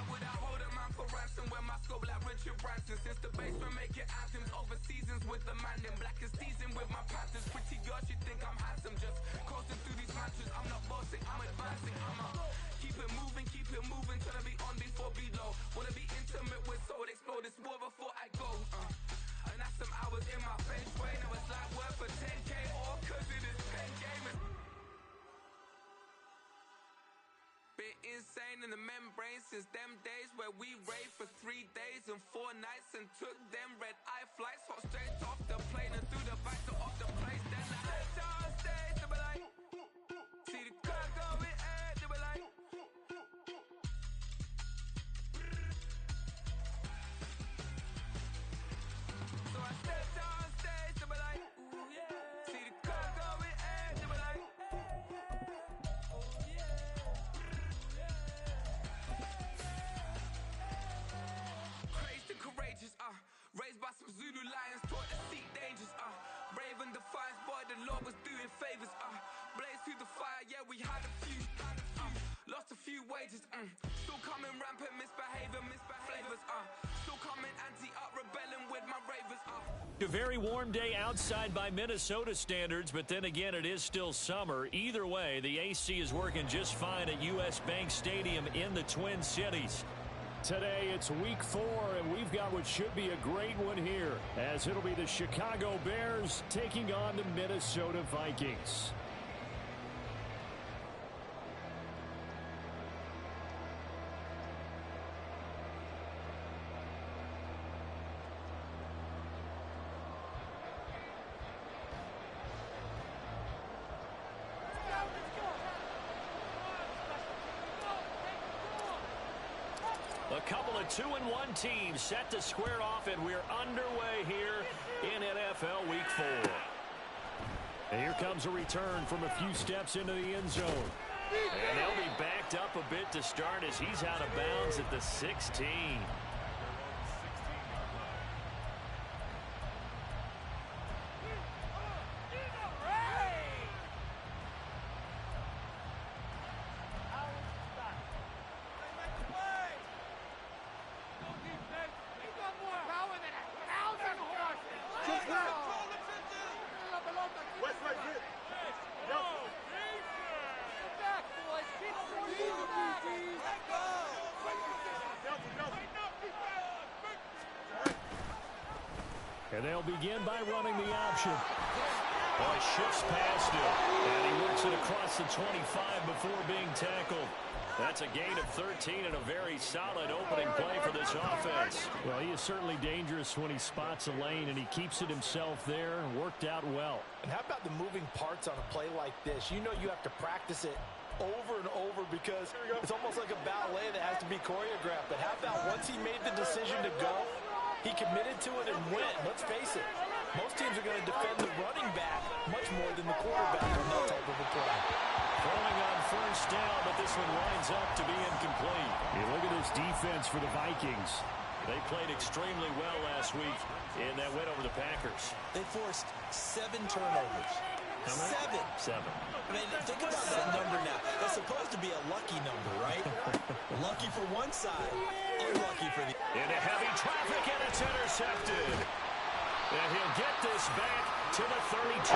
would I hold a man for ransom when my scope like Richard Branson? Since the basement making anthems over seasons with the man in black is seasoned with my panthers. Pretty girls, you think I'm handsome, just coasting through these matches. I'm not bossing, I'm advancing. I'ma keep it moving, trying to be on before below. Wanna be intimate with soul, explore this war before I go. And that's some hours in my bench way. Now it's like worth for 10K, all cause it is pen gaming. Been insane in the membrane since them days where we raved for 3 days and 4 nights and took them red-eye flights, hot straight off the plane and through the back to off the place. Then I left on stage, they were like, see the crowd going ahead, they were like, so I stepped on stage, they were like, ooh yeah, see the crowd going ahead, they were like, oh yeah. Crazed and courageous, raised by some Zulu lions, taught to seek dangers, brave and defiant, boy, the Lord was doing favors, blaze through the fire, yeah, we had a few, lost a few wages, still coming rampant, misbehavior, flavors, still coming anti-up, rebelling with my ravers, A very warm day outside by Minnesota standards, but then again, it is still summer. Either way, the AC is working just fine at U.S. Bank Stadium in the Twin Cities. Today, it's week 4, and we've got what should be a great one here, as it'll be the Chicago Bears taking on the Minnesota Vikings. A couple of 2-1 teams set to square off, and we're underway here in NFL Week 4. And here comes a return from a few steps into the end zone. And they'll be backed up a bit to start as he's out of bounds at the 16. And they'll begin by running the option. Boy, shifts past him, and he works it across the 25 before being tackled. That's a gain of 13 and a very solid opening play for this offense. Well, he is certainly dangerous when he spots a lane, and he keeps it himself there. Worked out well. And how about the moving parts on a play like this? You know you have to practice it over and over because it's almost like a ballet that has to be choreographed. But how about once he made the decision to go, he committed to it and went. Let's face it, most teams are going to defend the running back much more than the quarterback on that type of a play. Throwing on first down, but this one winds up to be incomplete. You look at this defense for the Vikings. They played extremely well last week in that win over the Packers. They forced 7 turnovers. How many? 7. I mean, think about that number now. That's supposed to be a lucky number, right? Lucky for one side, unlucky for the... Into heavy traffic, and it's intercepted. And he'll get this back to the 32.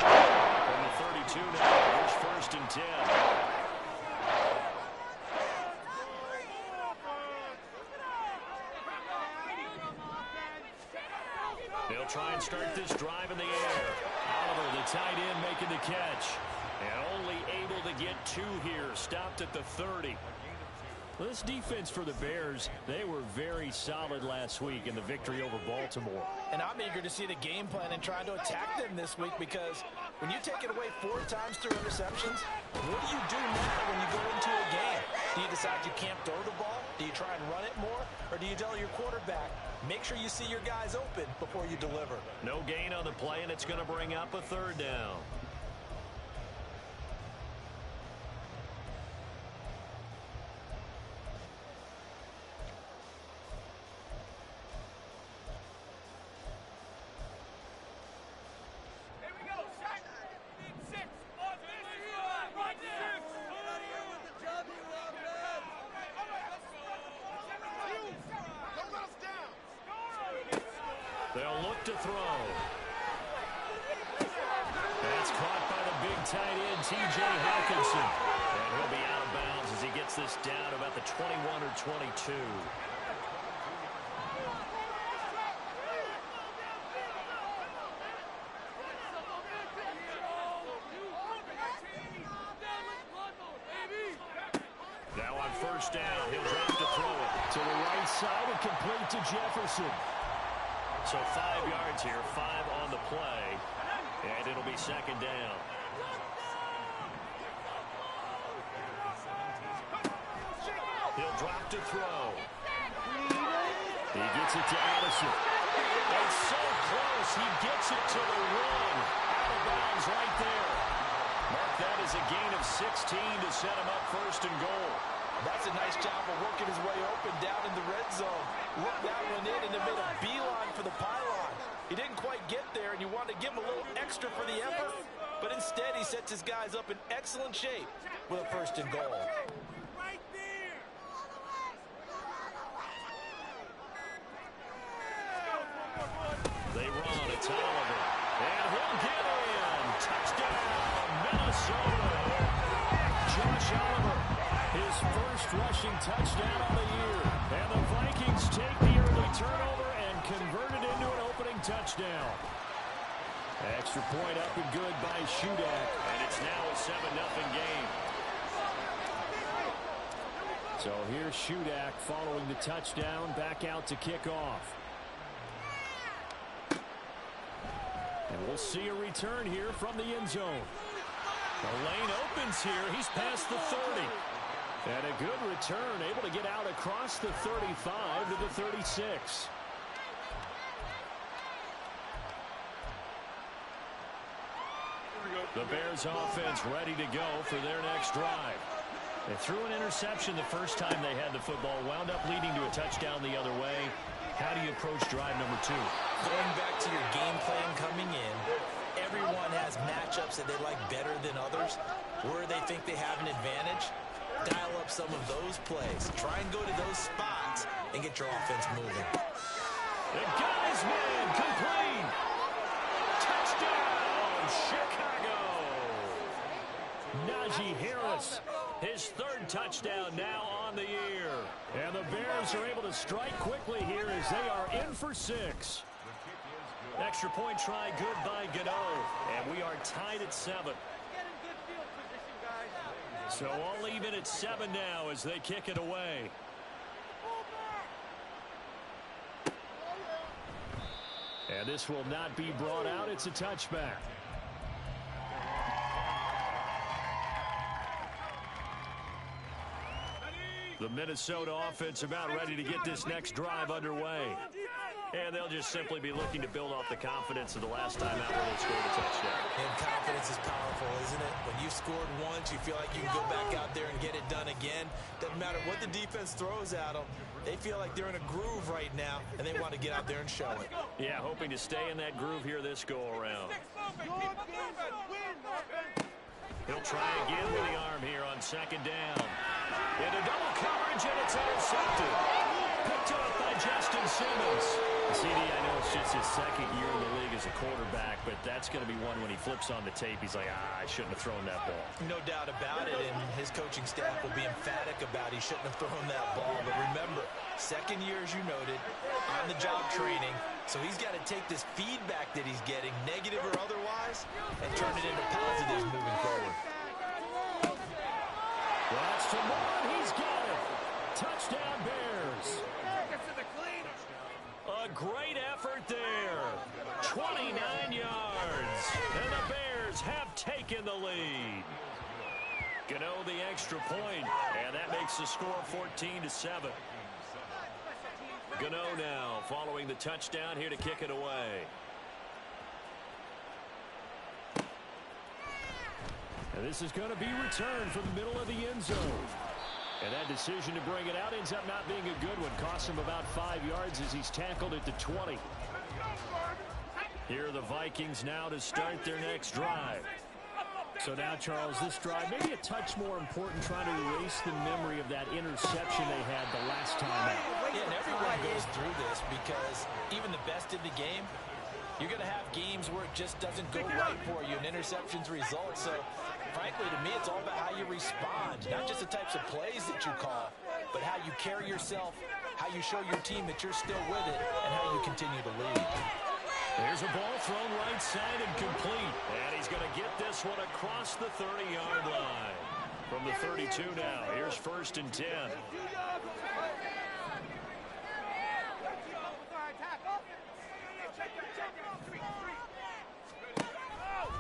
From the 32 now, here's 1st and 10. They'll try and start this drive in the air. Oliver, the tight end, making the catch. And only able to get 2 here. Stopped at the 30. Well, this defense for the Bears, they were very solid last week in the victory over Baltimore. And I'm eager to see the game plan and trying to attack them this week because when you take it away 4 times through interceptions, what do you do now when you go into a game? Do you decide you can't throw the ball? Do you try and run it more? Or do you tell your quarterback, make sure you see your guys open before you deliver? No gain on the play, and it's going to bring up a 3rd down. to throw. That's caught by the big tight end, T.J. Hawkinson. And he'll be out of bounds as he gets this down about the 21 or 22. Now on first down, he'll drop to throw it. To the right side and complete to Jefferson. So 5 yards here, 5 on the play. And it'll be second down. He'll drop to throw. He gets it to Addison. And so close, he gets it to the 1. Out of bounds right there. Mark that as a gain of 16 to set him up first and goal. That's a nice job of working his way open down in the red zone. Looked that one in and then made a beeline for the pylon. He didn't quite get there, and you wanted to give him a little extra for the effort. But instead, he sets his guys up in excellent shape with a first and goal. Right there. They run. It's Oliver. And he'll get in. Touchdown, Minnesota. Josh Oliver, his first rushing touchdown of the year. And the Vikings take the early turnover and convert it into an opening touchdown. Extra point up and good by Shudak. And it's now a 7-0 game. So here's Shudak following the touchdown, back out to kick off. And we'll see a return here from the end zone. The lane opens here. He's past the 30. And a good return, able to get out across the 35 to the 36. The Bears offense ready to go for their next drive. They threw an interception the first time they had the football, wound up leading to a touchdown the other way. How do you approach drive number 2? Going back to your game plan coming in, everyone has matchups that they like better than others. Where they think they have an advantage, dial up some of those plays. Try and go to those spots and get your offense moving. The guy's man complete. Touchdown, Chicago. Najee Harris, his 3rd touchdown now on the year. And the Bears are able to strike quickly here as they are in for 6. Extra point try good by Gano. And we are tied at 7. So all even at 7 now as they kick it away. And this will not be brought out. It's a touchback. The Minnesota offense about ready to get this next drive underway. And they'll just simply be looking to build off the confidence of the last time out where they scored a touchdown. And confidence is powerful, isn't it? When you've scored once, you feel like you can go back out there and get it done again. Doesn't matter what the defense throws at them. They feel like they're in a groove right now, and they want to get out there and show it. Yeah, hoping to stay in that groove here this go-around. He'll try again with the arm here on second down. Into double coverage, and it's intercepted. Picked up by Justin Simmons. CD, I know it's just his 2nd year in the league as a quarterback, but that's going to be one when he flips on the tape. He's like, I shouldn't have thrown that ball. No doubt about it, and his coaching staff will be emphatic about he shouldn't have thrown that ball. But remember, 2nd year, as you noted, on-the-job training, so he's got to take this feedback that he's getting, negative or otherwise, and turn it into positives moving forward. That's to Moore. He's got it. Touchdown, Bears. A great effort there. 29 yards. And the Bears have taken the lead. Gano the extra point, and that makes the score 14-7. Gano now following the touchdown here to kick it away. And this is going to be returned from the middle of the end zone. And that decision to bring it out ends up not being a good one. Costs him about 5 yards as he's tackled at the 20. Here are the Vikings now to start their next drive. So now, Charles, this drive maybe a touch more important, trying to erase the memory of that interception they had the last time out. Yeah, and everyone goes through this because even the best in the game, You're going to have games where it just doesn't go right for you and interceptions result. So, frankly, to me, it's all about how you respond. Not just the types of plays that you call, but how you carry yourself, how you show your team that you're still with it, and how you continue to lead. There's a ball thrown right side and complete. And he's going to get this one across the 30-yard line. From the 32 now, here's 1st and 10.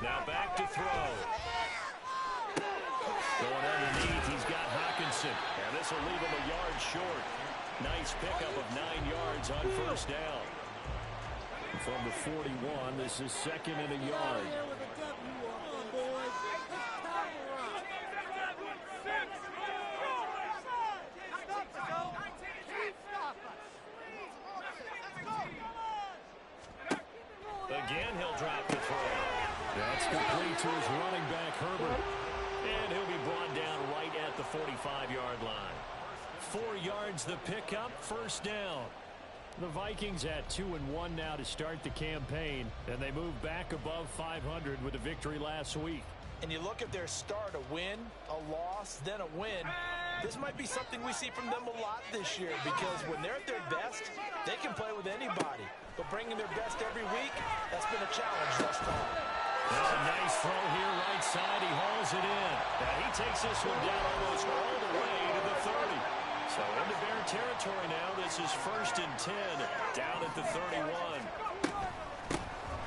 Now back to throw. Going underneath, he's got Hawkinson. And this will leave him a yard short. Nice pickup of 9 yards on 1st down. From the 41, this is 2nd and a yard. Again, he'll drop the throw. That's complete to his running back, Herbert. And he'll be brought down right at the 45-yard line. 4 yards the pickup, 1st down. The Vikings at 2-1 now to start the campaign, and they move back above 500 with a victory last week. And you look at their start, a win, a loss, then a win. This might be something we see from them a lot this year, because when they're at their best, they can play with anybody. But bringing their best every week, that's been a challenge thus far. That's a nice throw here, right side. He hauls it in. Now he takes this one down almost all the way to the 30. So into Bear territory now. This is 1st and 10, down at the 31.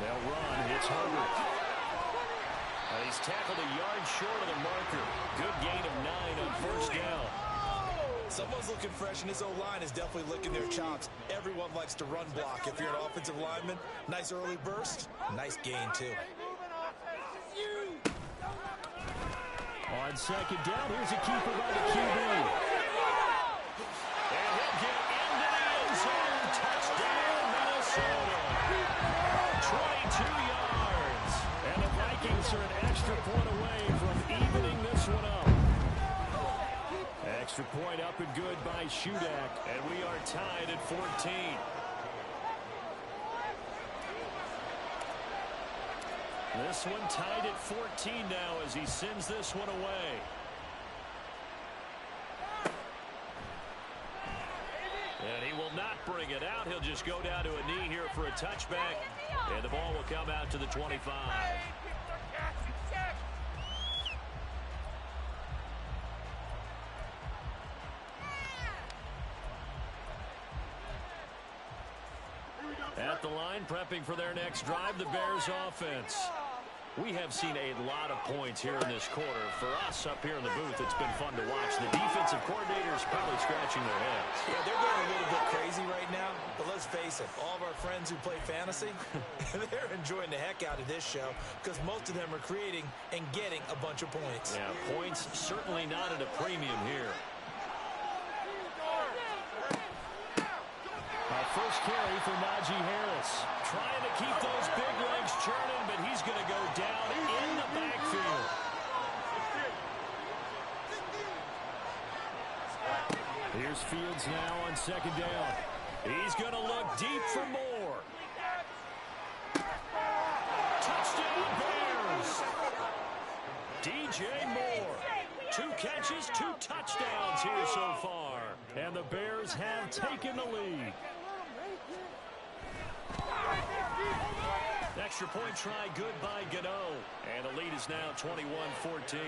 They'll run. It's Herbert. He's tackled a yard short of the marker. Good gain of 9 on 1st down. Someone's looking fresh, and his O-line is definitely licking their chops. Everyone likes to run block. If you're an offensive lineman, nice early burst, nice gain, too. On 2nd down, here's a keeper by the QB. And he'll get into the end zone. Touchdown, Minnesota. 22 yards. And the Vikings are an extra point away from evening this one up. Extra point up and good by Shudak. And we are tied at 14. This one tied at 14 now as he sends this one away. And he will not bring it out. He'll just go down to a knee here for a touchback. And the ball will come out to the 25. At the line, prepping for their next drive, the Bears offense. We have seen a lot of points here in this quarter. For us up here in the booth, it's been fun to watch. The defensive coordinators probably scratching their heads. Yeah, they're going a little bit crazy right now. But let's face it, all of our friends who play fantasy, they're enjoying the heck out of this show because most of them are creating and getting a bunch of points. Yeah, points certainly not at a premium here. First carry for Najee Harris. Trying to keep those big legs churning, but he's going to go down in the backfield. Here's Fields now on 2nd down. He's going to look deep for more. Touchdown Bears. DJ Moore. 2 catches, 2 touchdowns here so far. And the Bears have taken the lead. Extra point try good by Gano. And the lead is now 21-14.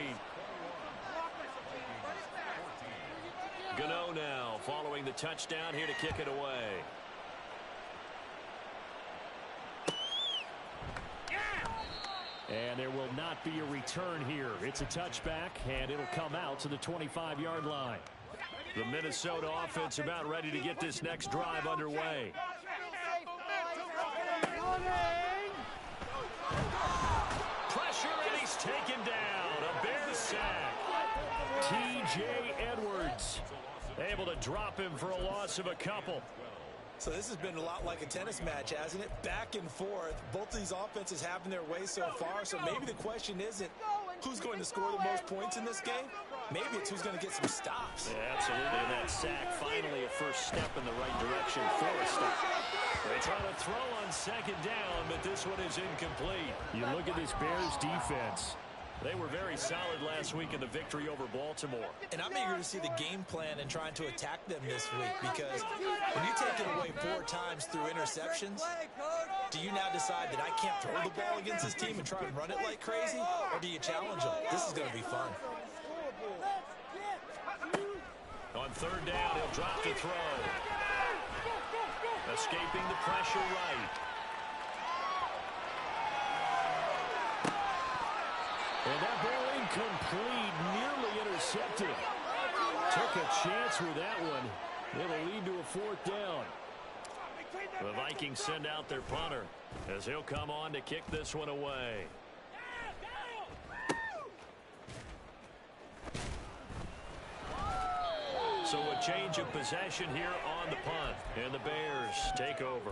Gano now following the touchdown here to kick it away. And there will not be a return here. It's a touchback, and it'll come out to the 25-yard line. The Minnesota offense about ready to get this next drive underway. Pressure, and he's taken down. A Bears sack. T.J. Edwards able to drop him for a loss of a couple. So this has been a lot like a tennis match, hasn't it? Back and forth. Both of these offenses having their way so far. So maybe the question isn't who's going to score the most points in this game, Maybe it's who's going to get some stops. Yeah, absolutely. And that sack, finally a first step in the right direction for a stop. They try to throw on second down, but this one is incomplete. You look at this Bears defense. They were very solid last week in the victory over Baltimore. And I'm eager to see the game plan and trying to attack them this week, because when you take it away 4 times through interceptions, do you now decide that I can't throw the ball against this team and try and run it like crazy, or do you challenge them? This is going to be fun. On third down, he'll drop the throw. Escaping the pressure right. And that ball incomplete, nearly intercepted. Took a chance with that one. It'll lead to a 4th down. The Vikings send out their punter as he'll come on to kick this one away. So a change of possession here on the punt, and the Bears take over.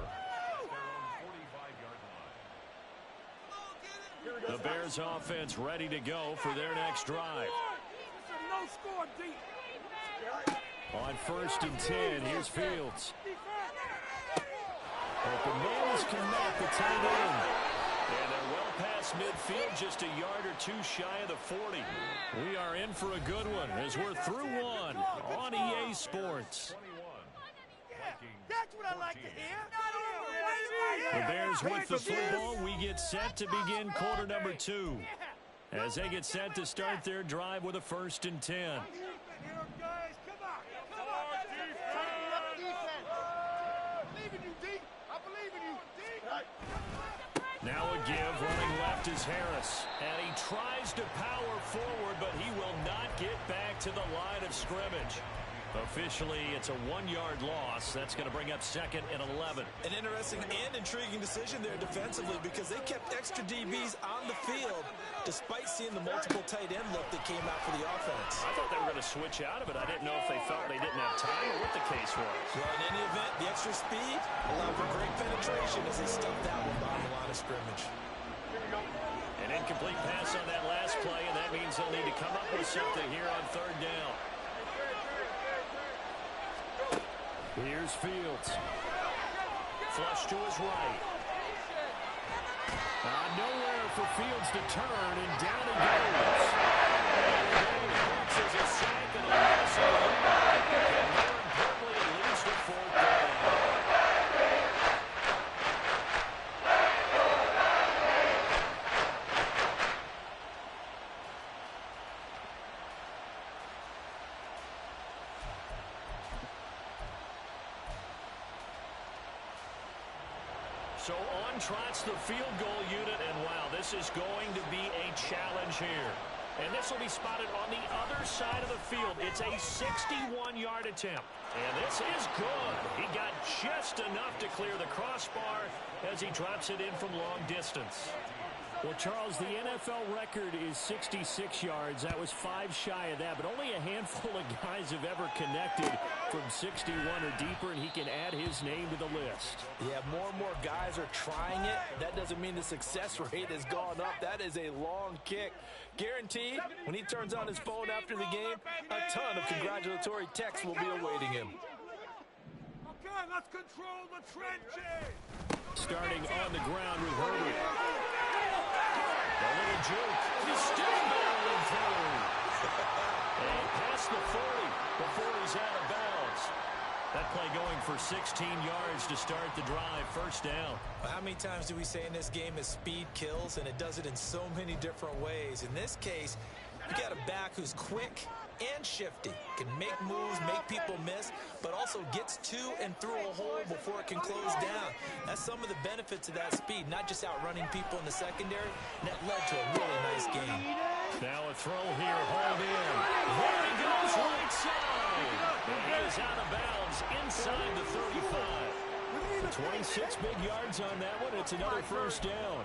The Bears offense ready to go for their next drive. On 1st and 10, here's Fields. Open man is connect the tight end. And they're well past midfield, just a yard or 2 shy of the 40. We are in for a good one as we're through one on EA Sports. That's what I like to hear. The Bears with the football. We get set to begin quarter number 2 as they get set to start their drive with a 1st and 10. Now a give, running left is Harris. And he tries to power forward, but he will not get back to the line of scrimmage. Officially, it's a 1-yard loss. That's going to bring up 2nd and 11. An interesting and intriguing decision there defensively, because they kept extra DBs on the field despite seeing the multiple tight end look that came out for the offense. I thought they were going to switch out of it. I didn't know if they felt they didn't have time or what the case was. Well, in any event, the extra speed allowed for great penetration as they stuffed that one behind the line of scrimmage. An incomplete pass on that last play, and that means they'll need to come up with something here on 3rd down. Here's Fields. Flush to his right. Nowhere for Fields to turn, and down he goes. There's a sack and a loss of one. And more importantly, it leads to 4th down. So on trots the field goal unit, and wow, this is going to be a challenge here. And this will be spotted on the other side of the field. It's a 61-yard attempt. And this is good. He got just enough to clear the crossbar as he drops it in from long distance. Well, Charles, the NFL record is 66 yards. That was 5 shy of that, but only a handful of guys have ever connected from 61 or deeper, and he can add his name to the list. Yeah, more and more guys are trying it. That doesn't mean the success rate has gone up. That is a long kick. Guaranteed, when he turns on his phone after the game, a ton of congratulatory texts will be awaiting him. Okay, let's control the trenches. Starting on the ground with Herbert. A little juke. He's still barreling through. And past the 40 before he's out of bounds. That play going for 16 yards to start the drive. 1st down. Well, how many times do we say in this game is speed kills, and it does it in so many different ways. In this case, you got a back who's quick and shifty, can make moves, make people miss, but also gets to and through a hole before it can close down. That's some of the benefits of that speed, not just outrunning people in the secondary, and that led to a really nice game. Now a throw here, hauled in. There he goes, right side. And he is out of bounds inside the 35. 26 big yards on that one. It's another 1st down.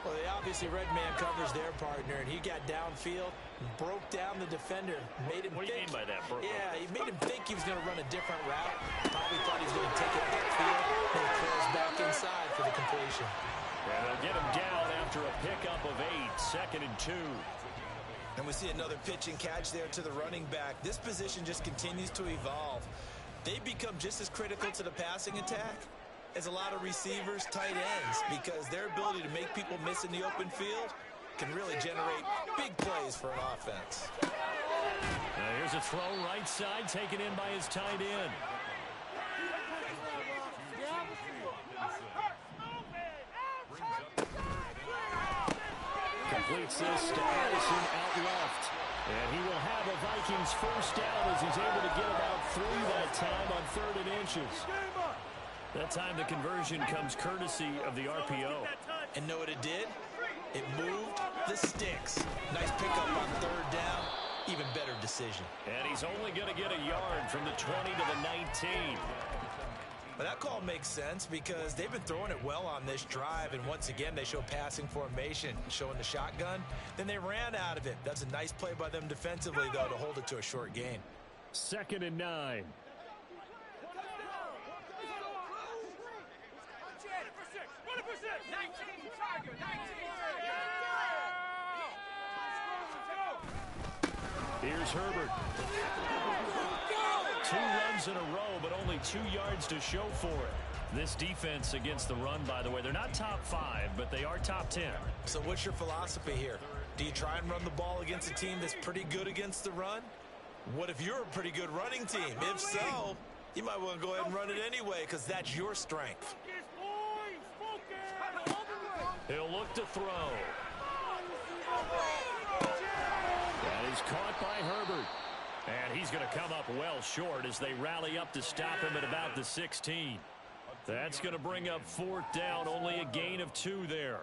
Well, they obviously red man covers their partner, and he got downfield, broke down the defender, made him What do you mean by that, bro? Yeah, he made him think he was going to run a different route. Probably thought he was going to take it upfield, and he throws back inside for the completion. And they'll get him down after a pickup of 8, 2nd and 2. And we see another pitch and catch there to the running back. This position just continues to evolve. They become just as critical to the passing attack as a lot of receivers, tight ends, because their ability to make people miss in the open field can really generate big plays for an offense. Now here's a throw right side, taken in by his tight end. Completes this to Addison out left. And he will have a Vikings first down as he's able to get about 3 that time on 3rd and inches. That time the conversion comes courtesy of the RPO. And know what it did? It moved the sticks. Nice pickup on 3rd down. Even better decision. And he's only going to get a yard from the 20 to the 19. But that call makes sense because they've been throwing it well on this drive, and once again they show passing formation, showing the shotgun. Then they ran out of it. That's a nice play by them defensively, though, to hold it to a short gain. 2nd and 9. Here's Herbert. 2 runs in a row, but only 2 yards to show for it. This defense against the run, by the way, they're not top 5, but they are top 10. So what's your philosophy here? Do you try and run the ball against a team that's pretty good against the run? What if you're a pretty good running team? If so, you might want to go ahead and run it anyway because that's your strength. He'll look to throw. That is caught by Herbert. And he's going to come up well short as they rally up to stop him at about the 16. That's going to bring up 4th down, only a gain of 2 there.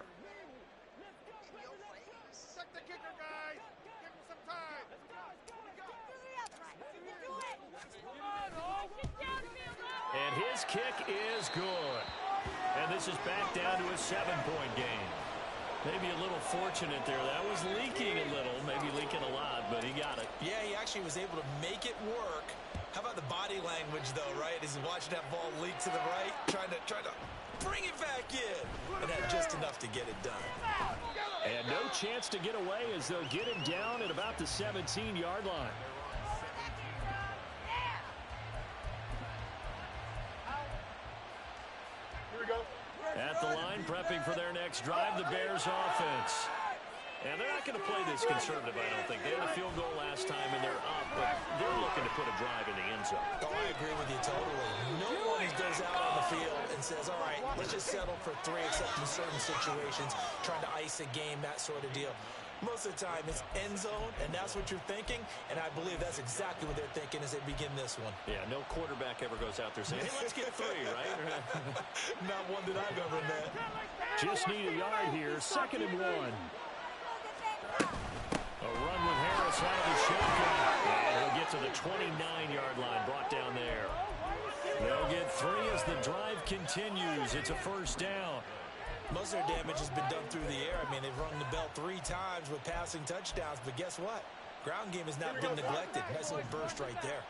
And his kick is good. And this is back down to a 7-point game. Maybe a little fortunate there. That was leaking a little, maybe leaking a lot, but he got it. Yeah, he actually was able to make it work. How about the body language, though, right? As he's watching that ball leak to the right, trying to bring it back in. And had just enough to get it done. And no chance to get away as they'll get him down at about the 17-yard line. At the line, prepping for their next drive, the Bears offense. And they're not going to play this conservative, I don't think. They had a field goal last time, and they're up, but they're looking to put a drive in the end zone. Oh, I agree with you totally. No one goes out on the field and says, all right, let's just settle for 3, except in certain situations, trying to ice a game, that sort of deal. Most of the time, it's end zone, and that's what you're thinking, and I believe that's exactly what they're thinking as they begin this one. Yeah, no quarterback ever goes out there saying, hey, let's get 3, right? Not one that I've ever met. Just need a yard here, 2nd and 1. A run with Harris out of the shotgun. And he'll get to the 29-yard line, brought down there. They'll get 3 as the drive continues. It's a 1st down. Most of their damage has been done through the air. I mean, they've rung the bell 3 times with passing touchdowns, but guess what? Ground game has not been neglected. Nice little burst right there.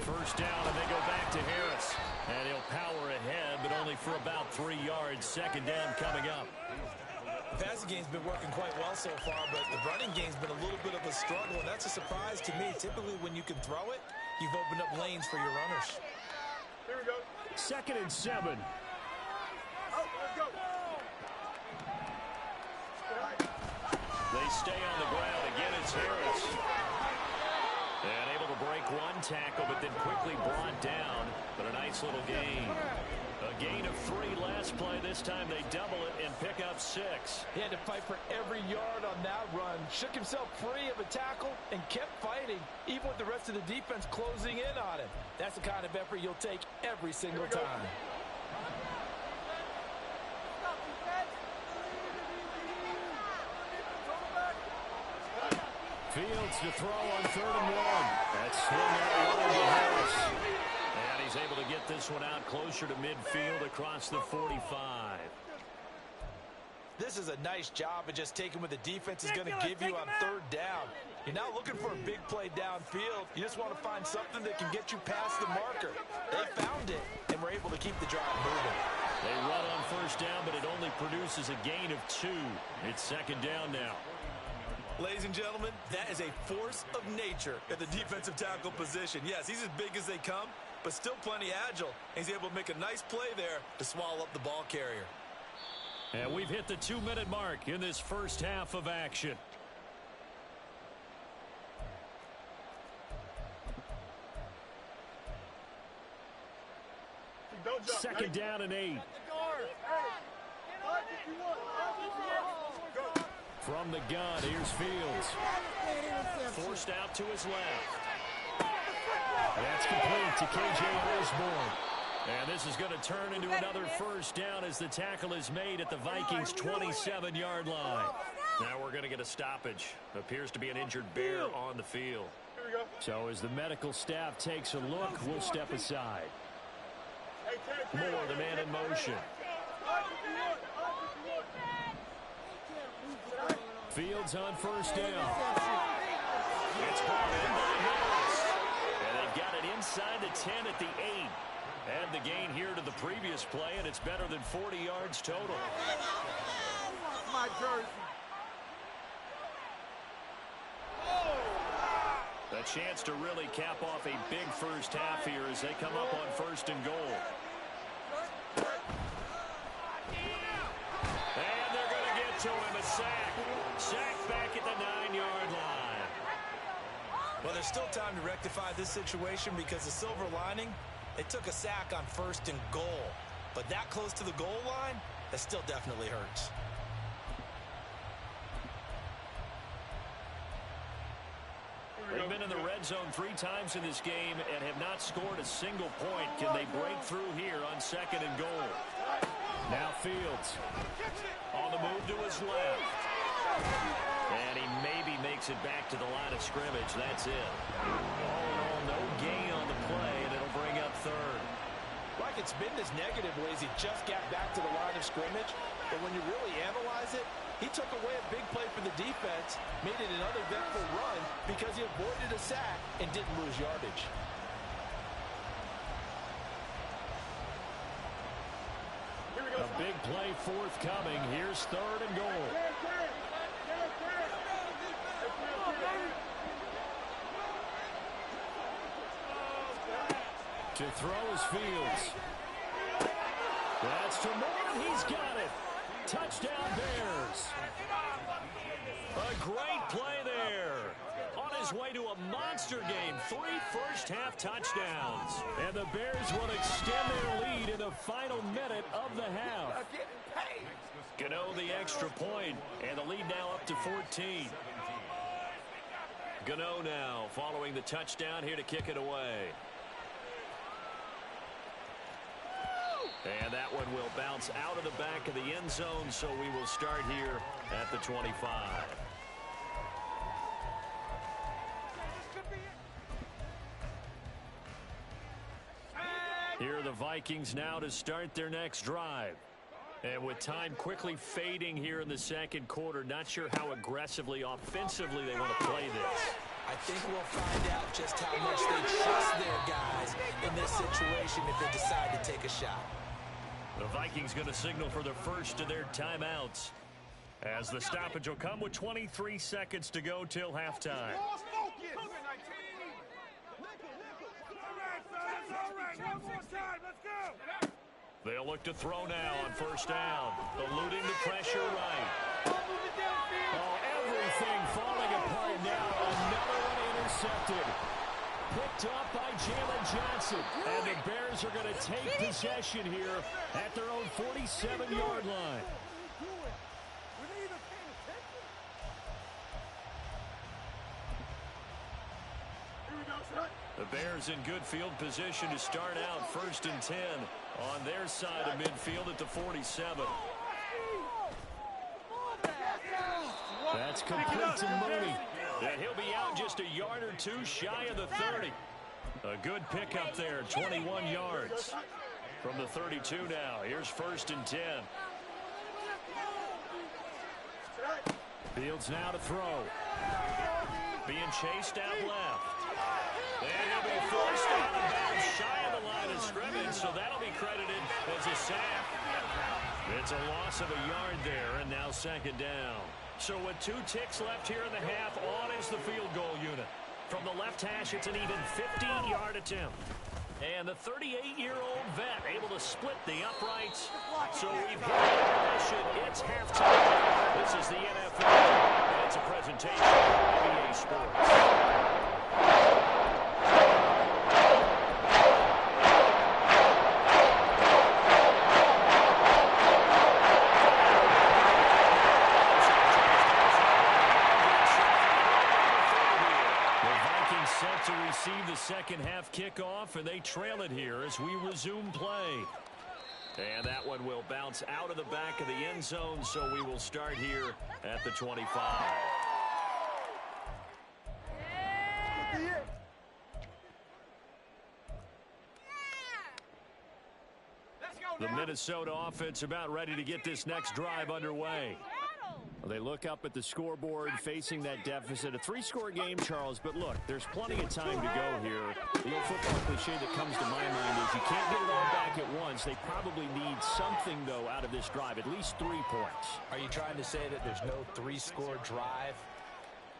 1st down, and they go back to Harris. And he'll power ahead, but only for about 3 yards. 2nd down coming up. The passing game's been working quite well so far, but the running game's been a little bit of a struggle, and that's a surprise to me. Typically, when you can throw it, you've opened up lanes for your runners. Here we go. 2nd and 7. Oh, let's go. They stay on the ground. Again, it's Harris. And able to break 1 tackle, but then quickly brought down. But a nice little gain. A gain of 3 last play. This time they double it and pick up 6. He had to fight for every yard on that run. Shook himself free of a tackle and kept fighting, even with the rest of the defense closing in on him. That's the kind of effort you'll take every single time. Fields to throw on 3rd and 1. That's swung out to Harris. And he's able to get this one out closer to midfield across the 45. This is a nice job of just taking what the defense is going to give you on 3rd down. You're not looking for a big play downfield. You just want to find something that can get you past the marker. They found it, and were able to keep the drive moving. They run on first down, but it only produces a gain of 2. It's second down now. Ladies and gentlemen, that is a force of nature at the defensive tackle position. Yes, he's as big as they come, but still plenty agile. He's able to make a nice play there to swallow up the ball carrier. And we've hit the 2-minute mark in this first half of action. Second down and 8. From the gun, here's Fields. Forced out to his left. That's complete to K.J. Osborne. And this is going to turn into another first down as the tackle is made at the Vikings' 27-yard line. Now we're going to get a stoppage. Appears to be an injured Bear on the field. So as the medical staff takes a look, we'll step aside. Moore, the man in motion. Fields on first down. It's brought in by Harris. And they've got it inside the 10 at the 8. And the gain here to the previous play, and it's better than 40 yards total. My jersey. A chance to really cap off a big first half here as they come up on first and goal. And they're going to get to him, a sack. Sack back at the 9-yard line. Well, there's still time to rectify this situation because the silver lining, they took a sack on first and goal. But that close to the goal line, that still definitely hurts. They've been in the red zone 3 times in this game and have not scored a single point. Can they break through here on second and goal? Now Fields on the move to his left. And he maybe makes it back to the line of scrimmage. That's it. All in all, no gain on the play, and it'll bring up third. Like it's been this negative ways he just got back to the line of scrimmage. But when you really analyze it, he took away a big play for the defense, made it an uneventful run because he avoided a sack and didn't lose yardage. A big play forthcoming. Here's third and goal. To throw is Fields. That's to Moore. He's got it. Touchdown Bears. A great play there. On his way to a monster game. 3 first-half touchdowns. And the Bears will extend their lead in the final minute of the half. Gano the extra point, and the lead now up to 14. Gano now following the touchdown here to kick it away. And that one will bounce out of the back of the end zone, so we will start here at the 25. Here are the Vikings now to start their next drive. And with time quickly fading here in the second quarter, not sure how aggressively, offensively they want to play this. I think we'll find out just how much they trust their guys in this situation if they decide to take a shot. The Vikings going to signal for the first of their timeouts as the stoppage will come with 23 seconds to go till halftime. They'll look to throw now on first down, eluding the pressure right. Oh, everything falling apart now. Another one intercepted. Picked up by Jalen Johnson. And the Bears are going to take possession here at their own 47-yard line. The Bears in good field position to start out first and 10 on their side of midfield at the 47. That's complete to Mooney. And he'll be out just a yard or two shy of the 30. A good pickup there, 21 yards. From the 32 now, here's first and 10. Fields now to throw. Being chased out left. And he'll be forced out of bounds shy of the line of scrimmage, so that'll be credited as a sack. It's a loss of a yard there, and now second down. So with 2 ticks left here in the half, on is the field goal unit. From the left hash, it's an even 15-yard attempt. And the 38-year-old vet able to split the uprights. So we've hit intermission. It's halftime. This is the NFL. And it's a presentation of EA Sports. Set to receive the second half kickoff, and they trail it here as we resume play. And that one will bounce out of the back of the end zone, so we will start here at the 25. The Minnesota offense about ready to get this next drive underway. They look up at the scoreboard facing that deficit. A 3-score game, Charles, but look, there's plenty of time to go here. The old football cliche that comes to my mind is you can't get it all back at once. They probably need something, though, out of this drive, at least 3 points. Are you trying to say that there's no 3-score drive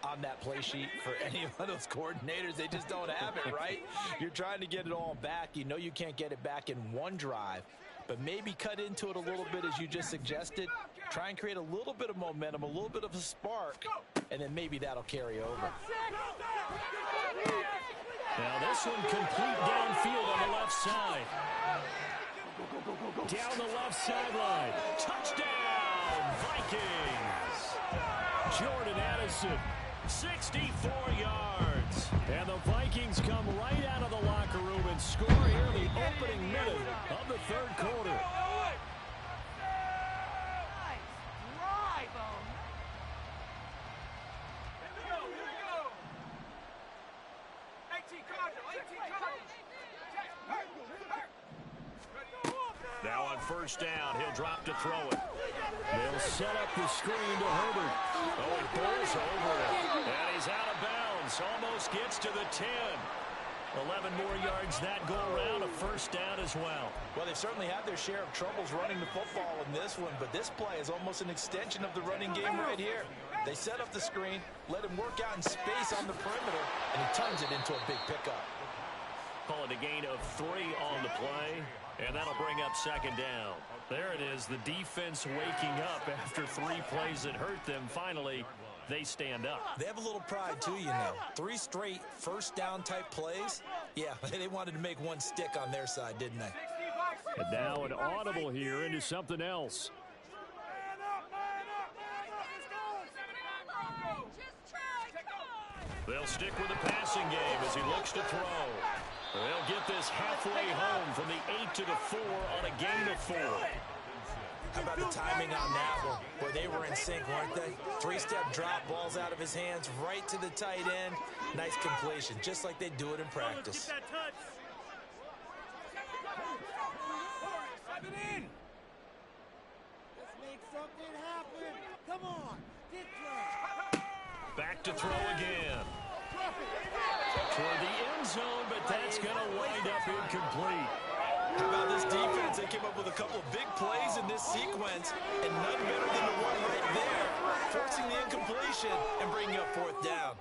on that play sheet for any of those coordinators? They just don't have it, right? You're trying to get it all back. You know you can't get it back in one drive, but maybe cut into it a little bit as you just suggested. Try and create a little bit of momentum, a little bit of a spark, and then maybe that'll carry over. Now this one complete downfield on the left side. Down the left sideline. Touchdown, Vikings. Jordan Addison, 64 yards. And the Vikings come right out of the locker room and score here in the opening minute of the third quarter. Now on first down, he'll drop to throw it. They'll set up the screen to Herbert. Oh, it bowls over it. And he's out of bounds. Almost gets to the 10. 11 more yards that go around. A first down as well. Well, they've certainly had their share of troubles running the football in this one, but this play is almost an extension of the running game right here. They set up the screen, let him work out in space on the perimeter, and he turns it into a big pickup. Call it a gain of 3 on the play, and that'll bring up second down. There it is, the defense waking up after 3 plays that hurt them. Finally, they stand up. They have a little pride, too, you know. 3 straight first down type plays. Yeah, they wanted to make one stick on their side, didn't they? And now an audible here into something else. They'll stick with the passing game as he looks to throw. They'll get this halfway home from the 8 to the 4 on a gain of 4. How about the timing on that one? Boy, they were in sync, weren't they? 3-step drop, balls out of his hands, right to the tight end. Nice completion, just like they do it in practice. Back to throw again. Toward the end zone, but that's going to wind up incomplete. How about this defense? They came up with a couple of big plays in this sequence, and none better than the one right there, forcing the incompletion and bringing up 4th down.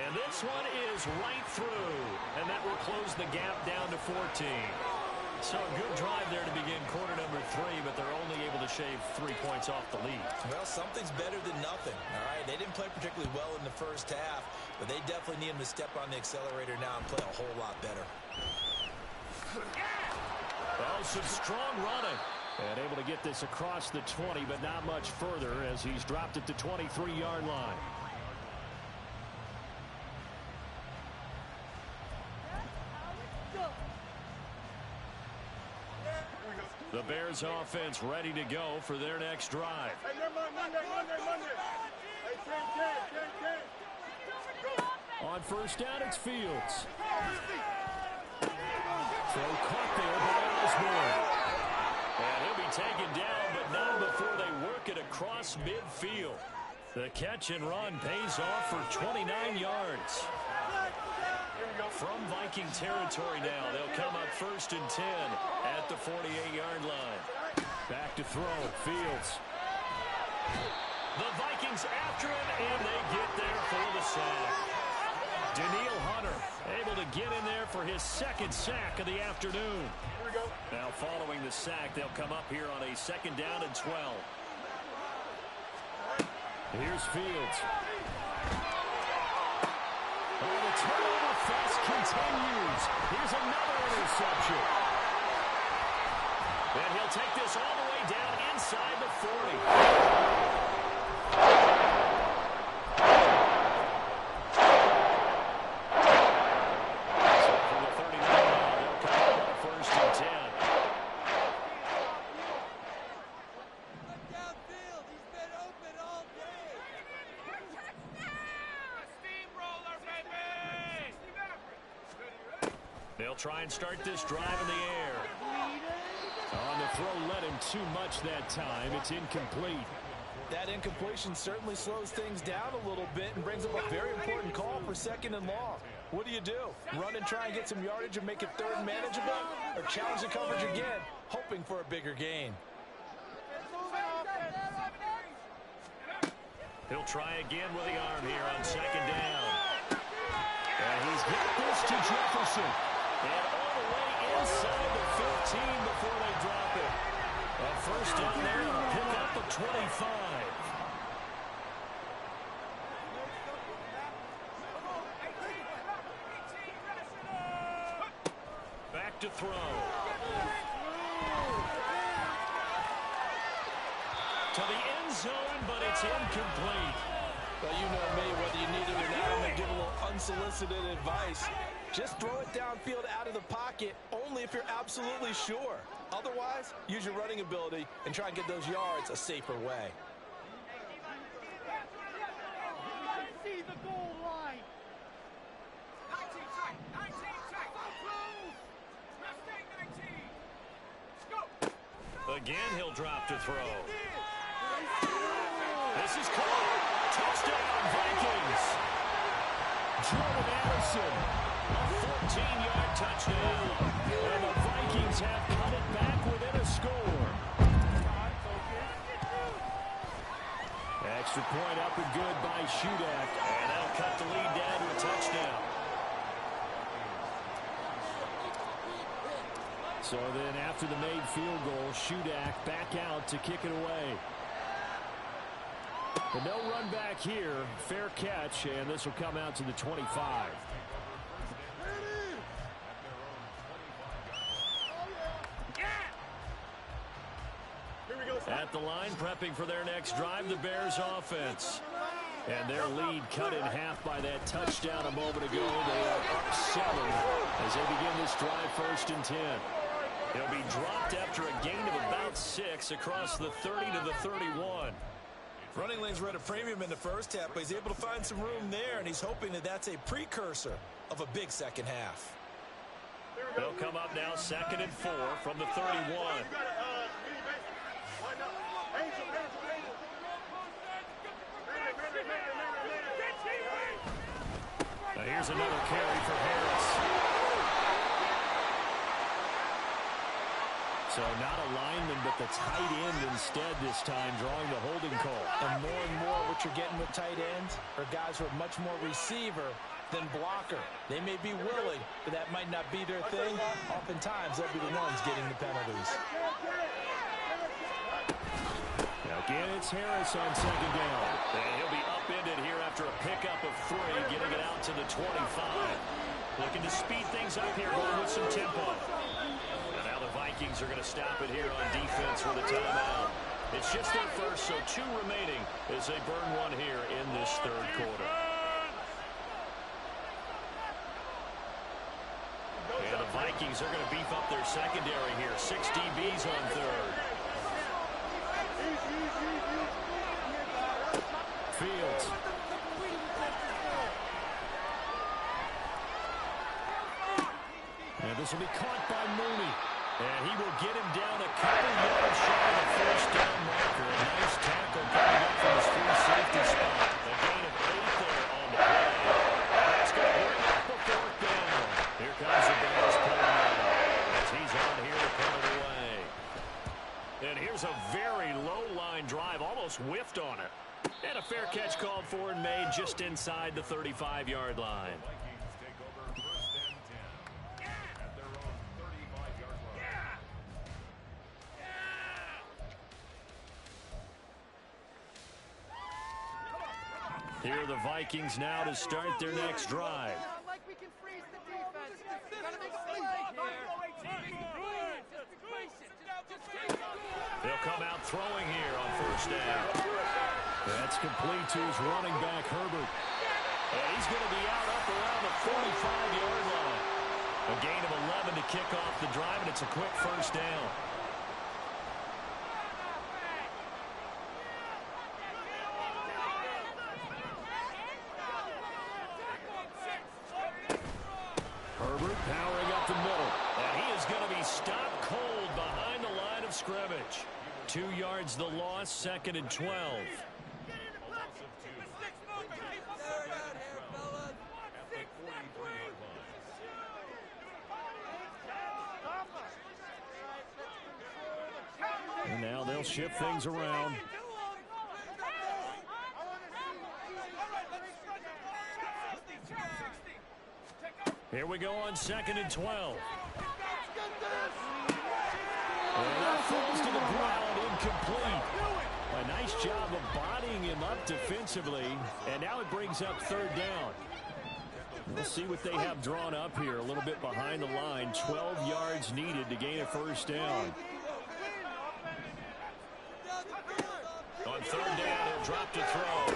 And this one is right through, and that will close the gap down to 14. So a good drive there to begin quarter number 3, but they're only able to shave 3 points off the lead. Well, something's better than nothing, all right? They didn't play particularly well in the first half, but they definitely need them to step on the accelerator now and play a whole lot better. Oh, some strong running. And able to get this across the 20, but not much further as he's dropped at the 23-yard line. The Bears offense ready to go for their next drive. On first down, it's Fields. Throw caught there by Osborne. And he'll be taken down, but not before they work it across across midfield. The catch and run pays off for 29 yards. From Viking territory now, they'll come up 1st and 10 at the 48-yard line. Back to throw, Fields. The Vikings after him, and they get there for the sack. Daniil Hunter able to get in there for his 2nd sack of the afternoon. Now following the sack, they'll come up here on a 2nd down and 12. Here's Fields. Oh, the turnover fest continues. Here's another interception. And he'll take this all the way down inside the 40. They'll try and start this drive in the air. On the throw, let him too much that time. It's incomplete. That incompletion certainly slows things down a little bit and brings up a very important call for 2nd and long. What do? Run and try and get some yardage and make it 3rd manageable? Or challenge the coverage again, hoping for a bigger gain? He'll try again with the arm here on 2nd down. And he's got this to Jefferson. And all the way inside the 15 before they drop it. A 1st down there and a pickup of 25. Back to throw. To the end zone, but it's incomplete. Well, you know me, whether you need it or not, I'm going to give a little unsolicited advice. Just throw it downfield out of the pocket, only if you're absolutely sure. Otherwise, use your running ability and try and get those yards a safer way. See the goal line. 19 tight. Mustang 19. Go. Again, he'll drop to throw. This is caught. Touchdown, Vikings. Jordan Anderson, a 14-yard touchdown. And the Vikings have cut it back within a score. Extra point up and good by Shudak. And that'll cut the lead down to a touchdown. So then after the made field goal, Shudak back out to kick it away. But no run back here. Fair catch, and this will come out to the 25. At the line, prepping for their next drive, the Bears offense. And their lead cut in half by that touchdown a moment ago. They are up 7 as they begin this drive 1st and 10. They'll be dropped after a gain of about 6 across the 30 to the 31. Running lanes were at a premium in the first half, but he's able to find some room there, and he's hoping that that's a precursor of a big second half. They'll come up now 2nd and 4 from the 31. Now here's another carry for Harris. So not a lineman, but the tight end instead this time, drawing the holding call. And more what you're getting with tight ends are guys who are much more receiver than blocker. They may be willing, but that might not be their thing. Oftentimes, they'll be the ones getting the penalties. Again, it's Harris on 2nd down. And he'll be upended here after a pickup of 3, getting it out to the 25. Looking to speed things up here, going with some tempo. And now the Vikings are going to stop it here on defense with a timeout. It's just their first, so 2 remaining as they burn one here in this 3rd quarter. And the Vikings are going to beef up their secondary here. 6 DBs on 3rd. Fields. And this will be caught by Mooney. And he will get him down a couple yards shy of the 1st down marker. A nice tackle. very low-line drive, almost whiffed on it. And a fair catch called for and made just inside the 35-yard line. Here are the Vikings now to start their next drive. Like we can freeze the defense. Gotta make a play here. They'll come out throwing here on first down. That's complete to his running back, Herbert. And he's going to be out up around the 45-yard line. A gain of 11 to kick off the drive, and it's a quick first down. Herbert powering up the middle. And he is going to be stopped cold behind the line of scrimmage. 2 yards the loss, 2nd and 12. And now they'll shift things around. Here we go on 2nd and 12. And that falls to the ground, incomplete. A nice job of bodying him up defensively, and now it brings up 3rd down. We'll see what they have drawn up here, a little bit behind the line. 12 yards needed to gain a first down. On 3rd down, he'll drop to throw.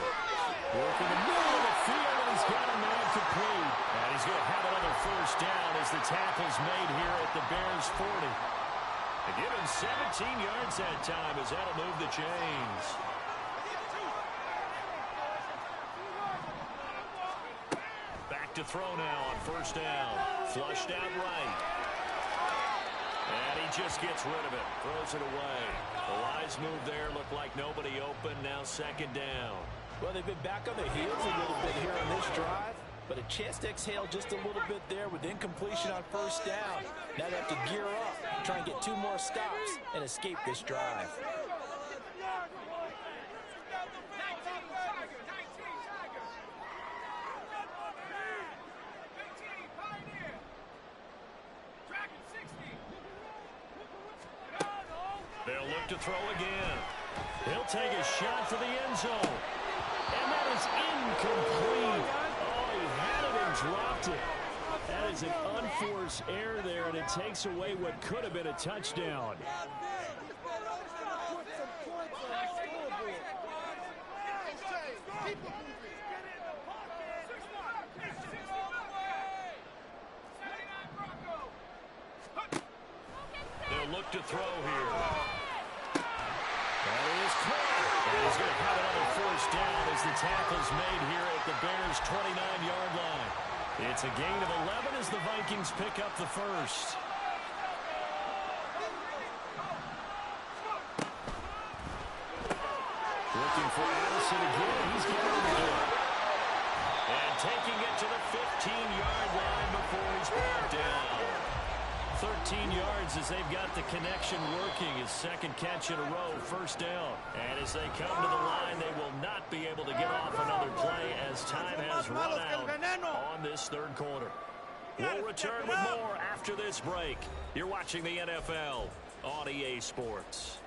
Working the middle of the field, and he's got a man complete. And he's going to have another first down as the tackle's made here at the Bears' 40. They give him 17 yards that time as that'll move the chains. Back to throw now on first down. Flushed out right. And he just gets rid of it. Throws it away. The wise move there. Looked like nobody open. Now 2nd down. Well, they've been back on their heels a little bit here on this drive, but a chance to exhale just a little bit there with incompletion on first down. Now they have to gear up, try and get 2 more stops, and escape this drive. They'll look to throw again. He'll take a shot for the end zone. And that is incomplete. Oh, he had it and dropped it. That is an unforced error there, and it takes away what could have been a touchdown. They'll look to throw here. That is caught. And he's going to have another first down as the tackle's made here at the Bears' 29-yard line. It's a gain of 11 as the Vikings pick up the first. Looking for Addison again. He's getting it. And taking it to the 15-yard line before he's brought down. 13 yards as they've got the connection working. His 2nd catch in a row, first down. And as they come to the line, they will not be able to get off another play as time has run out on this 3rd quarter. We'll return with more after this break. You're watching the NFL on EA Sports.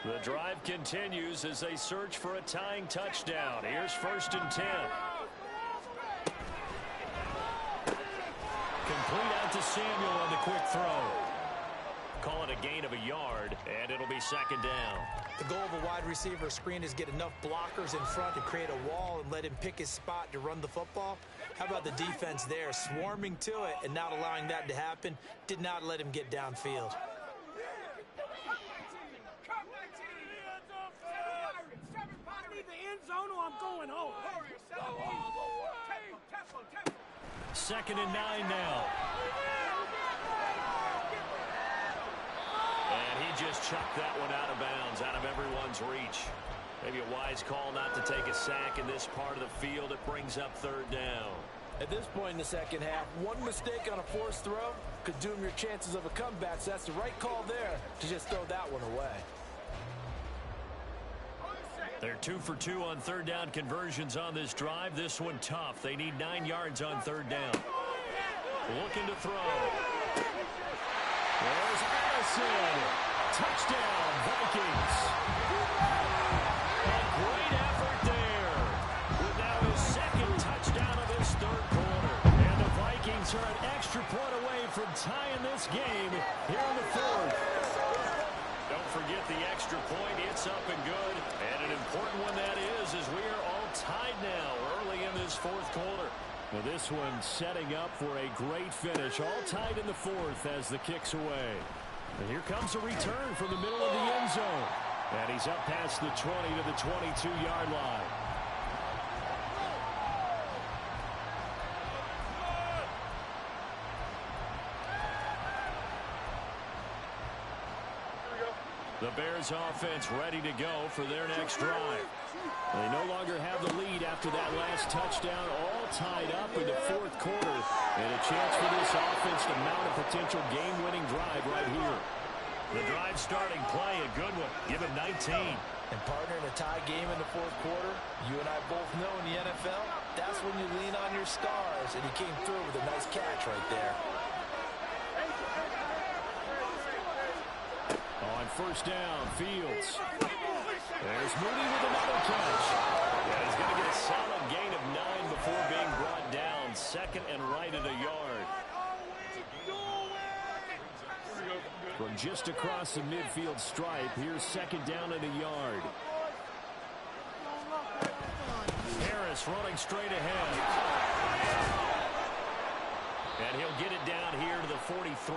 The drive continues as they search for a tying touchdown. Here's 1st and 10. Complete out to Samuel on the quick throw. Call it a gain of a yard, and it'll be 2nd down. The goal of a wide receiver screen is get enough blockers in front to create a wall and let him pick his spot to run the football. How about the defense there, swarming to it and not allowing that to happen? Did not let him get downfield. I need the end zone or I'm going home. 2nd and 9 now. And he just chucked that one out of bounds, out of everyone's reach. Maybe a wise call not to take a sack in this part of the field. It brings up 3rd down. At this point in the second half, one mistake on a forced throw, could doom your chances of a comeback, so that's the right call there to just throw that one away. They're 2 for 2 on third down conversions on this drive. This one tough. They need 9 yards on third down. Looking to throw. There's Addison. Touchdown, Vikings. A great effort there. With now his second touchdown of this third quarter. And the Vikings are an extra point away from tying this game here in the fourth. Don't forget the extra point. It's up and good. And an important one that is, as we are all tied now early in this fourth quarter. Now this one setting up for a great finish. All tied in the fourth as the kick's away. And here comes a return from the middle of the end zone. And he's up past the 20 to the 22-yard line. The Bears offense ready to go for their next drive. They no longer have the lead after that last touchdown, all tied up in the fourth quarter. And a chance for this offense to mount a potential game-winning drive right here. The drive starting play, a good one. Give him 19. And partner, in a tie game in the fourth quarter, you and I both know in the NFL, that's when you lean on your stars. And he came through with a nice catch right there. On first down, Fields. There's Mooney with another catch. Yeah, he's going to get a solid gain of 9 before being brought down. Second and right at a yard. From just across the midfield stripe, here's second down at a yard. Harris running straight ahead. And he'll get it down here to the 43.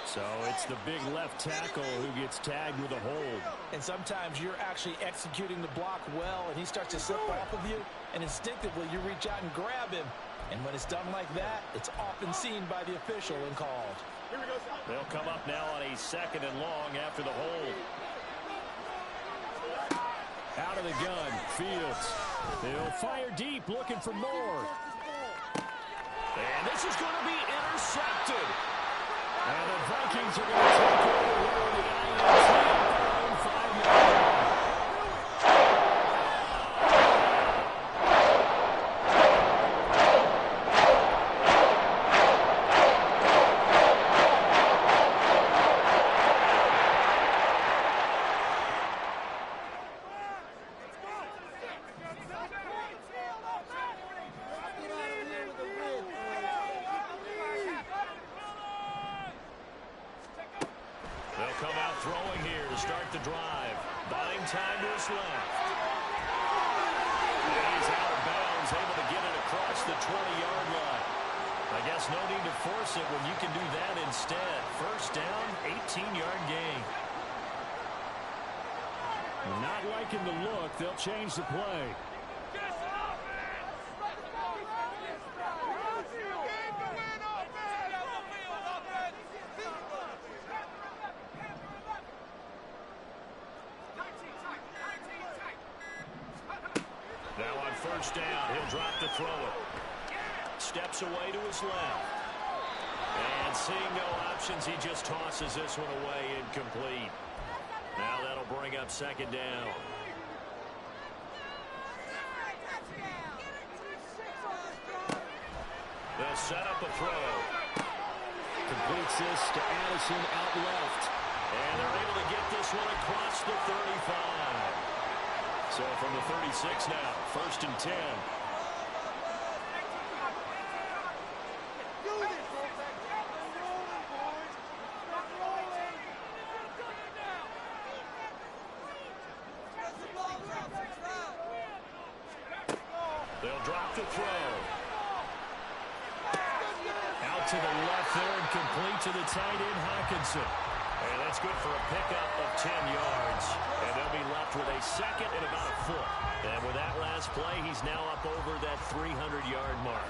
So it's the big left tackle who gets tagged with a hold. And sometimes you're actually executing the block well, and he starts to slip off of you, and instinctively you reach out and grab him. And when it's done like that, it's often seen by the official and called. They'll come up now on a second and long after the hold. Out of the gun, Fields. They'll fire deep, looking for more. And this is going to be intercepted. And the Vikings are going to take over here in the INT 5-yard line. Not liking the look, they'll change the play. Now on first down, he'll drop to throw it. Steps away to his left. And seeing no options, he just tosses this one away, incomplete. Now that'll bring up second down. They'll set up a throw. Completes this to Addison out left. And they're able to get this one across the 35. So from the 36 now, first and 10. They'll drop the throw. Out to the left there and complete to the tight end, Hawkinson. And that's good for a pickup of 10 yards. And they'll be left with a second and about a foot. And with that last play, he's now up over that 300-yard mark.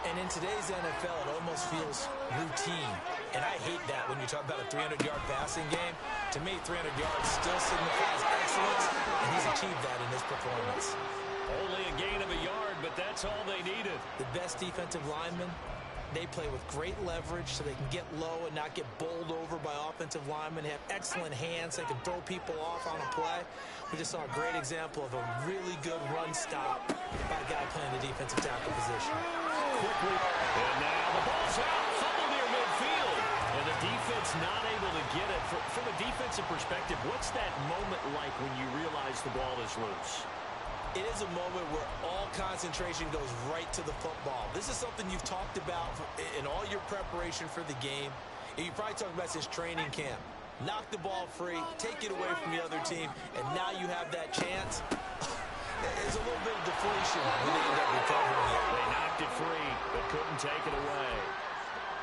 And in today's NFL, it almost feels routine. And I hate that when you talk about a 300-yard passing game. To me, 300 yards still signifies excellence, and he's achieved that in his performance. Only a gain of a yard, but that's all they needed. The best defensive lineman They play with great leverage so they can get low and not get bowled over by offensive linemen. They have excellent hands. They can throw people off on a play. We just saw a great example of a really good run stop by a guy playing the defensive tackle position. Quickly. And now the ball's out. Fumble near midfield. And the defense not able to get it. From a defensive perspective, what's that moment like when you realize the ball is loose? It is a moment where all concentration goes right to the football. This is something you've talked about in all your preparation for the game. And you probably talked about since training camp. Knock the ball free, take it away from the other team, and now you have that chance. There's a little bit of deflation when they end up recovering it. They knocked it free, but couldn't take it away.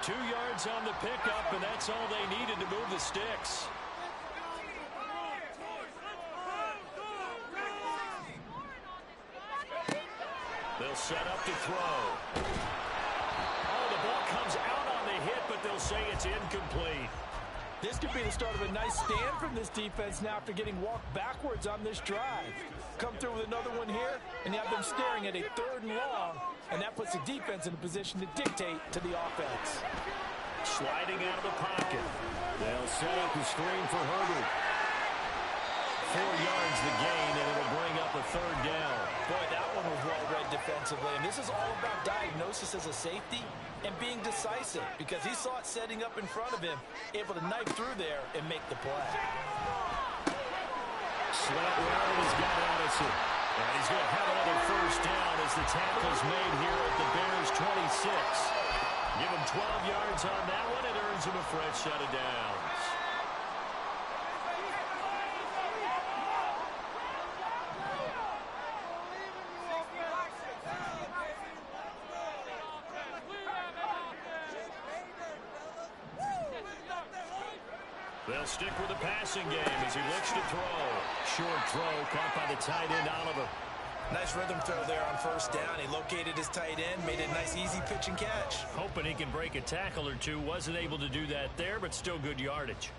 2 yards on the pickup, and that's all they needed to move the sticks. They'll set up to throw. Oh, the ball comes out on the hit, but they'll say it's incomplete. This could be the start of a nice stand from this defense now after getting walked backwards on this drive. Come through with another one here, and you have them staring at a 3rd and long, and that puts the defense in a position to dictate to the offense. Sliding out of the pocket. They'll set up the screen for Herbert. 4 yards the gain, and it'll bring up a 3rd down. Boy, that one was well read defensively, and this is all about diagnosis as a safety and being decisive because he saw it setting up in front of him, able to knife through there and make the play. Slant route has got Addison. And he's going to have another 1st down as the tackle's made here at the Bears' 26. Give him 12 yards on that one. It earns him a fresh set of downs. They'll stick with the passing game as he looks to throw. Short throw caught by the tight end, Oliver. Nice rhythm throw there on 1st down. He located his tight end, made a nice easy pitch and catch. Hoping he can break a tackle or two. Wasn't able to do that there, but still good yardage.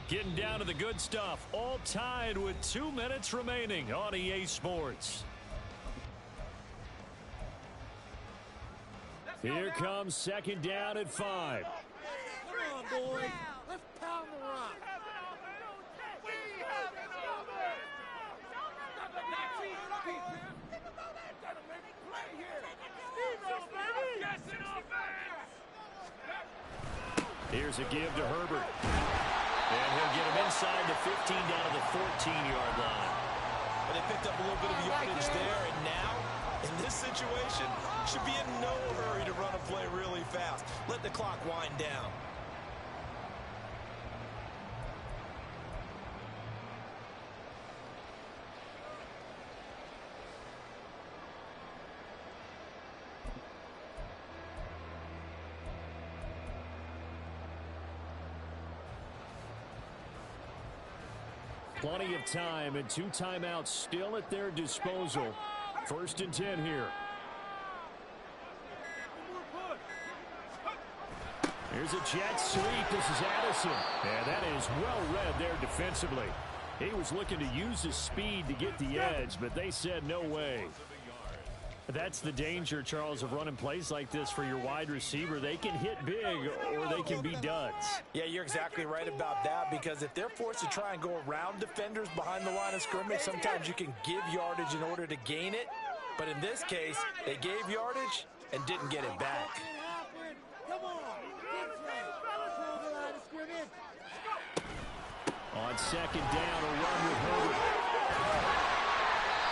Getting down to the good stuff. All tied with 2 minutes remaining on EA Sports. Here comes 2nd down at 5. Come on, boys. Let's pound the rock. We have it over. Here's a give to Herbert. And he'll get him inside the 15 down to the 14-yard line. But they picked up a little bit of yardage there, and now, in this situation, should be in no hurry to run a play really fast. Let the clock wind down. Plenty of time and 2 timeouts still at their disposal. 1st and 10 here. Here's a jet sweep. This is Addison. And that is well read there defensively. He was looking to use his speed to get the edge, but they said no way. That's the danger, Charles, of running plays like this for your wide receiver. They can hit big or they can be duds. Yeah, you're exactly right about that because if they're forced to try and go around defenders behind the line of scrimmage, sometimes you can give yardage in order to gain it. But in this case, they gave yardage and didn't get it back. On 2nd down, a run with Herbert.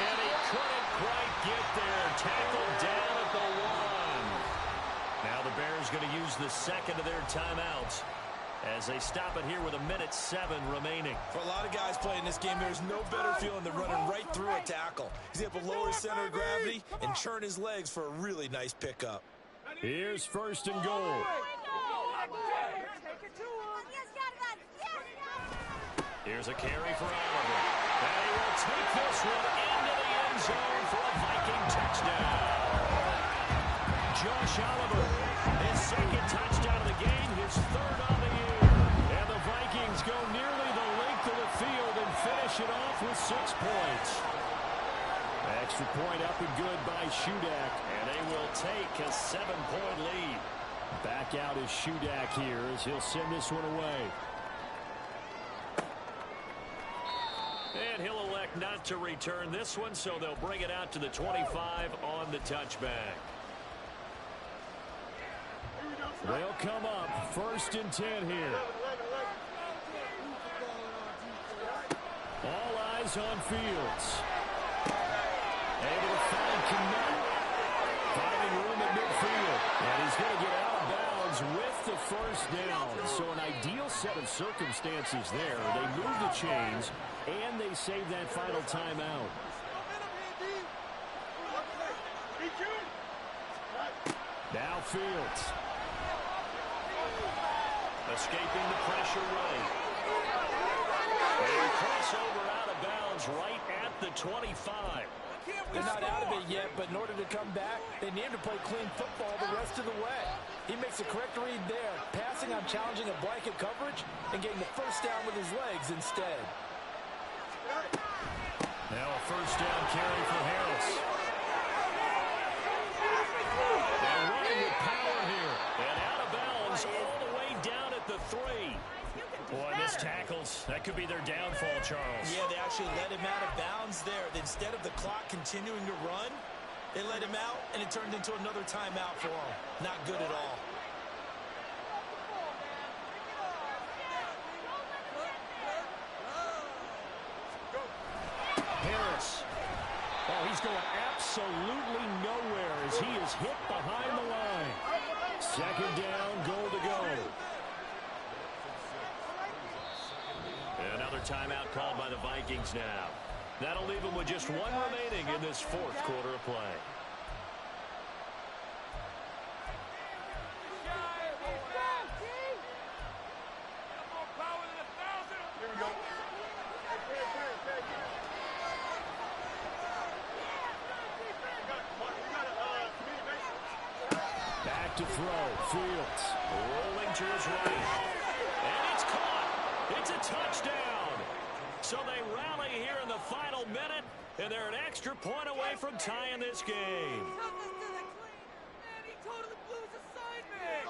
And he couldn't quite get there. Tackled down at the 1. Now the Bears going to use the 2nd of their timeouts as they stop it here with 1:07 remaining. For a lot of guys playing this game, there's no better feeling than running right through a tackle. He's able to lower his center of gravity and churn his legs for a really nice pickup. Here's 1st and goal. Here's a carry for Oliver. And he will take this one into the end zone for a Viking touchdown. Josh Oliver, his 2nd touchdown of the game, his 3rd on the year. And the Vikings go nearly the length of the field and finish it off with with 6 points. Extra point up and good by Shudak. And they will take a 7-point lead. Back out is Shudak here as he'll send this one away. And he'll elect not to return this one, so they'll bring it out to the 25 on the touchback. They'll come up 1st and 10 here. All eyes on Fields. Able to find Kmet. Finding room at midfield. And he's going to get out of bounds with the 1st down. So an ideal set of circumstances there. They move the chains, and they save that final timeout. Now Fields. Escaping the pressure right. And crossover out of bounds right at the 25. They're not out of it yet, but in order to come back, they need to play clean football the rest of the way. He makes the correct read there, passing on challenging a blanket coverage and getting the 1st down with his legs instead. Now a 1st down carry for Harris. They're running with power here. And out of bounds all the way down at the 3. Boy, missed tackles. That could be their downfall, Charles. Yeah, they actually let him out of bounds there. Instead of the clock continuing to run, they let him out, and it turned into another timeout for him. Not good at all. Harris. Oh, he's going absolutely nowhere as he is hit behind the line. 2nd down, goal to go. Another timeout called by the Vikings now. That'll leave them with just 1 remaining in this 4th quarter of play. Back to throw. Fields rolling to his right. And it's caught. It's a touchdown. So they rally here in the final minute, and they're an extra point away from tying this game. He totally blew his assignment.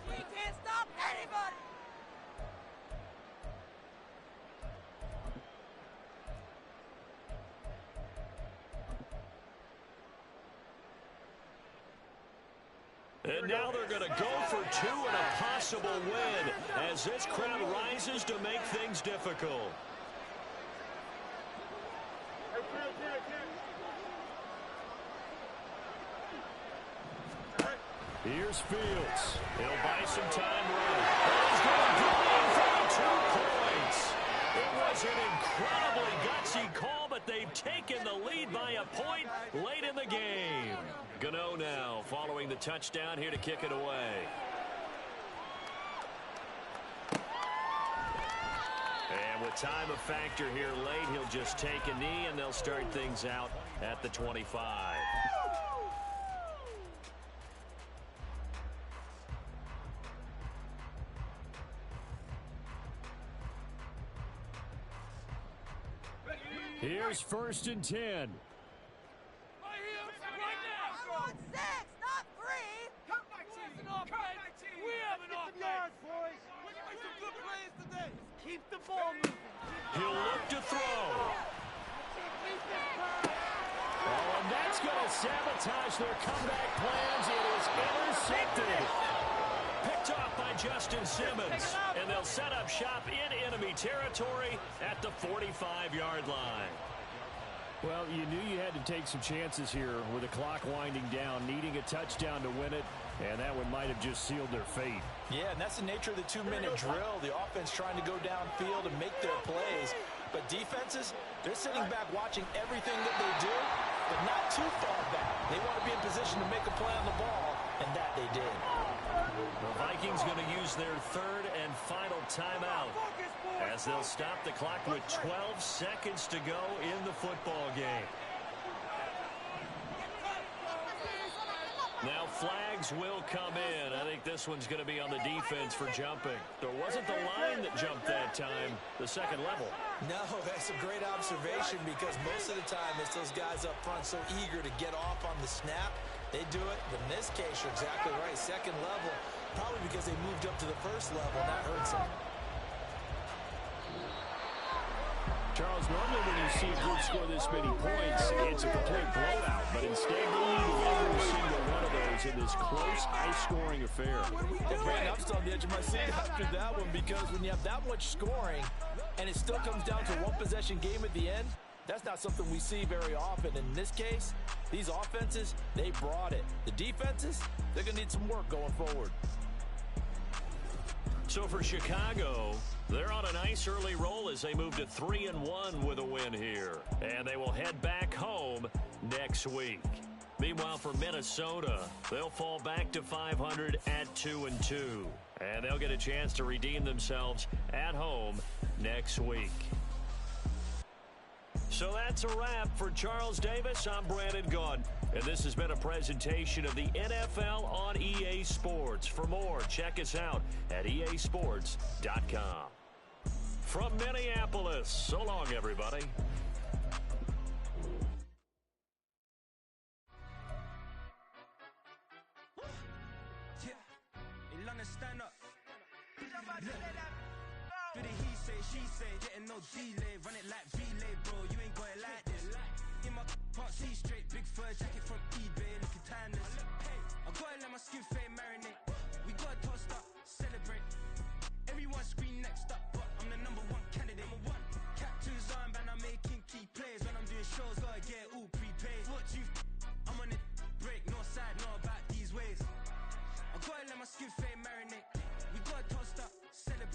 We can't stop anybody. And now they're going to go for 2 and a possible win as this crowd rises to make things difficult. Here's Fields. He'll buy some time running. He's going to go in for 2 points. It was an incredibly gutsy call, but they've taken the lead by a point late in the game. Gano now following the touchdown here to kick it away. And with time a factor here late, he'll just take a knee and they'll start things out at the 25. Here's 1st and 10. I want 6, not 3. Come back, team. We have an offense. Boys. We can make some good plays today. Keep the ball moving. He'll look to throw. Oh, and that's going to sabotage their comeback plans. It is intercepted. Picked off by Justin Simmons. And they'll set up shop in enemy territory at the 45-yard line. Well, you knew you had to take some chances here with the clock winding down, needing a touchdown to win it, and that one might have just sealed their fate. Yeah, and that's the nature of the 2-minute drill. The offense trying to go downfield and make their plays. But defenses, they're sitting back watching everything that they do, but not too far back. They want to be in position to make a play on the ball, and that they did. The Vikings going to use their 3rd and final timeout as they'll stop the clock with 12 seconds to go in the football game. Now flags will come in. I think this one's going to be on the defense for jumping. It wasn't the line that jumped that time, the second level. No, that's a great observation because most of the time it's those guys up front so eager to get off on the snap. They do it, but in this case, you're exactly right. Second level, probably because they moved up to the first level, and that hurts them. Charles, normally when you see a group score this many points, it's a complete blowout. But instead, they lead every single one of those in this close, high-scoring affair. I'm still on the edge of my seat after that one because when you have that much scoring and it still comes down to one-possession game at the end, that's not something we see very often. In this case, these offenses, they brought it. The defenses, they're going to need some work going forward. So for Chicago, they're on a nice early roll as they move to 3-1 with a win here. And they will head back home next week. Meanwhile, for Minnesota, they'll fall back to 500 at 2-2. And they'll get a chance to redeem themselves at home next week. So that's a wrap for Charles Davis. I'm Brandon Gaudin. And this has been a presentation of the NFL on EA Sports. For more, check us out at easports.com. From Minneapolis, so long, everybody. Stand up. For the he say, she say, getting no delay, run it like relay, bro. You ain't got it like this. In my can't see straight, big fur jacket from eBay.